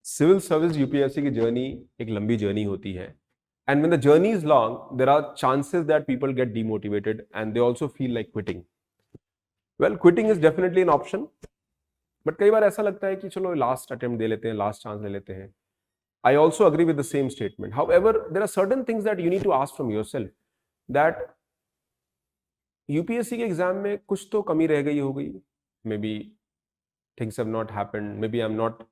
Civil service UPSC की journey एक लंबी जर्नी होती है, and when the journey is long there are chances that people get demotivated and they also feel like quitting. Well, quitting is definitely an option, but कई बार ऐसा लगता है कि चलो लास्ट अटेम्प्ट दे लेते हैं, लास्ट चांस ले लेते हैं. I also agree with the same statement. However, there are certain things that you need to ask from yourself, that UPSC के एग्जाम में कुछ तो कमी रह गई होगी. May be things have not happened, maybe I'm not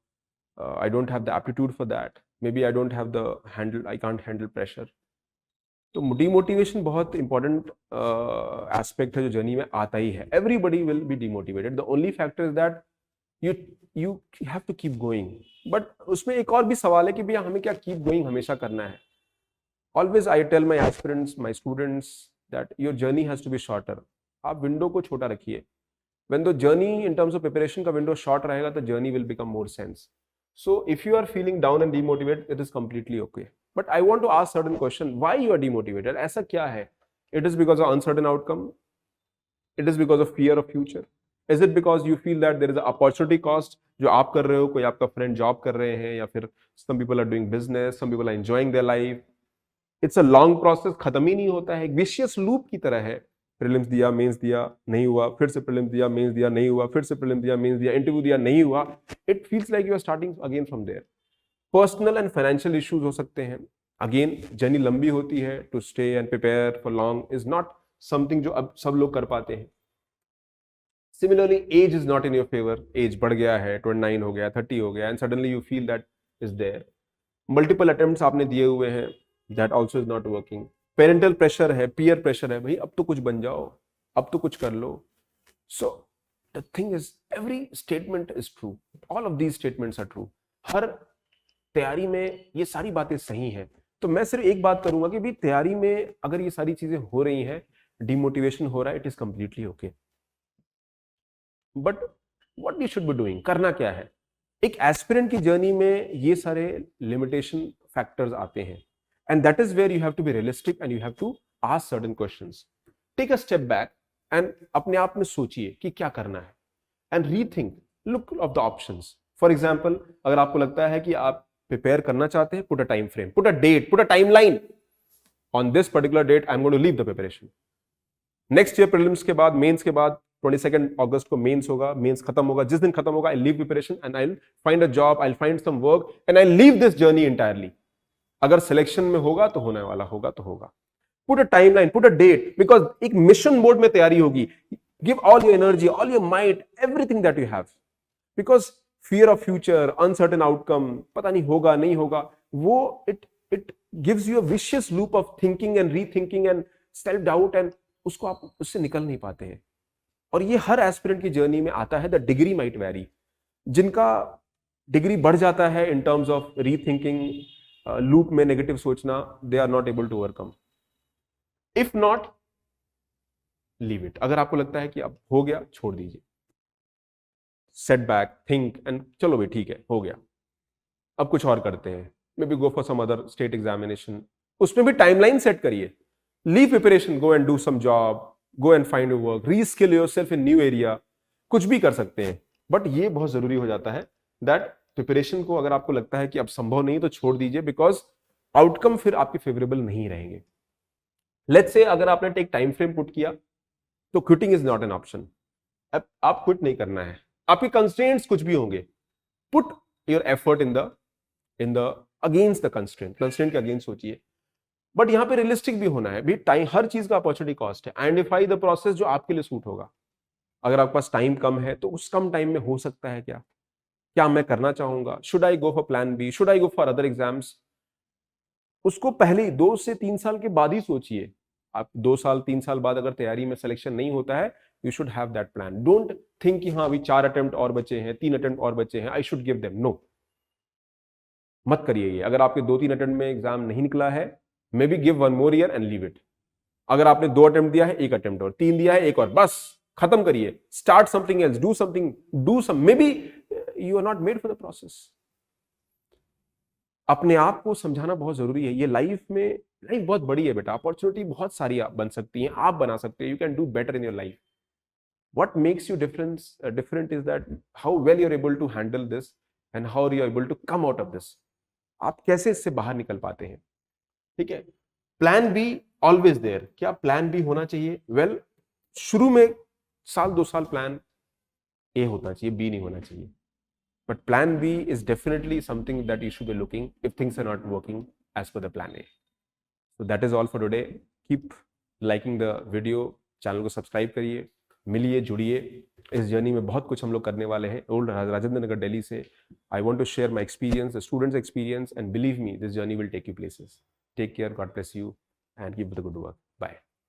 I don't have the aptitude for that, maybe I don't have the handle, I can't handle pressure. तो demotivation बहुत इंपॉर्टेंट एस्पेक्ट है जो जर्नी में आता ही है. Everybody will be demotivated. The only factor is that you have to keep going. But उसमें एक और भी सवाल है कि भैया हमें क्या कीप गोइंग हमेशा करना है. Always I tell my aspirants, my students, that your journey has to be shorter. आप विंडो को छोटा रखिए. When the journey in terms of preparation का विंडो शॉर्ट रहेगा तो journey will become more sense. So if you are feeling down and demotivated, it is completely okay. But I want to ask certain question. Why you are demotivated? ऐसा क्या है? It is because of uncertain outcome. It is because of fear of future. Is it because you feel that there is an opportunity cost? जो आप कर रहे हो, कोई आपका friend job कर रहे हैं, या फिर some people are doing business, some people are enjoying their life. It's a long process. खत्म ही नहीं होता है. एक vicious loop की तरह है. प्रीलिम्स दिया, मेंस दिया, नहीं हुआ, फिर से प्रीलिम्स दिया, मेंस दिया, नहीं हुआ, फिर से प्रीलिम्स दिया, मेंस दिया, इंटरव्यू दिया, नहीं हुआ. It feels like you are starting again from there. Personal and financial issues हो सकते हैं. अगेन जर्नी लंबी होती है. To stay and prepare for long is not something जो अब सब लोग कर पाते हैं. Similarly age is not in your favour. Age बढ़ गया है, 29 हो गया, 30 हो गया, and suddenly you feel that is there. Multiple attempts आपने दिए हुए हैं, that also is not working. Parental pressure है, पीयर प्रेशर है, भाई अब तो कुछ बन जाओ, अब तो कुछ कर लो. So the thing is every statement is true. All of these statements are true. हर तैयारी में ये सारी बातें सही हैं. तो मैं सिर्फ एक बात करूंगा कि भाई तैयारी में अगर ये सारी चीजें हो रही हैं, डिमोटिवेशन हो रहा है, it is completely okay. But what you should be doing, करना क्या है? एक एस्पिरेंट की जर्नी में ये सारे लिमिटेशन फैक्टर्स आते हैं. And that is where you have to be realistic and you have to ask certain questions. Take a step back and अपने आप में सोचिए कि क्या करना है. And rethink, look of the options. For example, अगर आपको लगता है कि आप prepare करना चाहते हैं, put a time frame, put a date, put a timeline. On this particular date, I'm going to leave the preparation. Next year prelims के बाद, mains के बाद, 22 अगस्त को मेंस होगा. मेंस खत्म होगा, जिस दिन खत्म होगा, I'll leave preparation and I'll find a job, I'll find some work and I'll leave this journey entirely. अगर सिलेक्शन में होगा तो होने वाला होगा तो होगा. Put a timeline, put a date, because एक मिशन मोड में तैयारी होगी. Give all your energy, all your mind, everything that you have. Because fear of future, uncertain outcome, पता नहीं होगा नहीं होगा, वो it gives you a vicious loop of thinking and rethinking and self doubt, and उसको आप उससे निकल नहीं पाते हैं. और ये हर एस्पिरेंट की जर्नी में आता है. The degree might vary. जिनका डिग्री बढ़ जाता है in terms of rethinking, loop में नेगेटिव सोचना, they are not able to overcome. If not, leave it. अगर आपको लगता है कि अब हो गया, छोड़ दीजिए. सेट बैक, थिंक एंड चलो भाई ठीक है, हो गया, अब कुछ और करते हैं. Maybe go for some other state examination. उसमें भी टाइमलाइन सेट करिए. Leave preparation, go and do some job, go and find your work, reskill yourself in new area. कुछ भी कर सकते हैं. बट ये बहुत जरूरी हो जाता है दैट प्रिपरेशन को अगर आपको लगता है कि अब संभव नहीं तो छोड़ दीजिए, बिकॉज आउटकम फिर आपके फेवरेबल नहीं रहेंगे. लेट्स से अगर आपने एक टाइम फ्रेम पुट किया तो quitting is not an option. अब आप क्विट नहीं करना है. आपके कंस्ट्रेंट्स कुछ भी होंगे, put your effort in the against the constraint के अगेंस्ट सोचिए. बट यहां पे रियलिस्टिक भी होना है. भी टाइम, हर चीज का अपॉर्चुनिटी कॉस्ट है. आइडेंटिफाई द प्रोसेस जो आपके लिए सूट होगा. अगर आपके पास टाइम कम है तो उस कम टाइम में हो सकता है क्या मैं करना चाहूंगा. Should I go for plan B, should I go for other exams. उसको पहले 2 से 3 साल के बाद ही सोचिए. आप 2 साल 3 साल बाद अगर तैयारी में सिलेक्शन नहीं होता है, you should have that plan. Don't think कि हाँ अभी 4 अटेम्प्ट और बचे हैं, 3 अटेम्प्ट और बचे हैं, I should give them. No, मत करिए ये. अगर आपके 2-3 अटेम्प्ट में एग्जाम नहीं निकला है, may be give 1 more year and leave it. अगर आपने 2 अटेम्प्ट दिया है, 1 अटेम्प्ट और, 3 दिया है, 1 और, बस खत्म करिए. Start something else, do something, do some, maybe you are not made for the process. अपने आप को समझाना बहुत जरूरी है. ये लाइफ बहुत बड़ी है बेटा. अपॉर्चुनिटी बहुत सारी बन सकती हैं, आप बना सकते हैं. You can do better in your life. What makes you different is that how well you are able to handle this and how are you able to come out of this, आप कैसे इससे बाहर निकल पाते हैं, ठीक है। Plan B always there, क्या प्लान बी होना चाहिए? वेल, शुरू में साल 2 साल प्लान ए होना चाहिए, बी नहीं होना चाहिए, but plan B is definitely something that you should be looking if things are not working as per the plan A. So that is all for today, keep liking the video, channel को subscribe करिए, मिलिए, जुड़िए, इस journey में बहुत कुछ हम लोग करने वाले हैं। ओल्ड राजेंद्र नगर दिल्ली से I want to share my experience, students experience, and believe me this journey will take you places. Take care, God bless you, and keep the good work. Bye.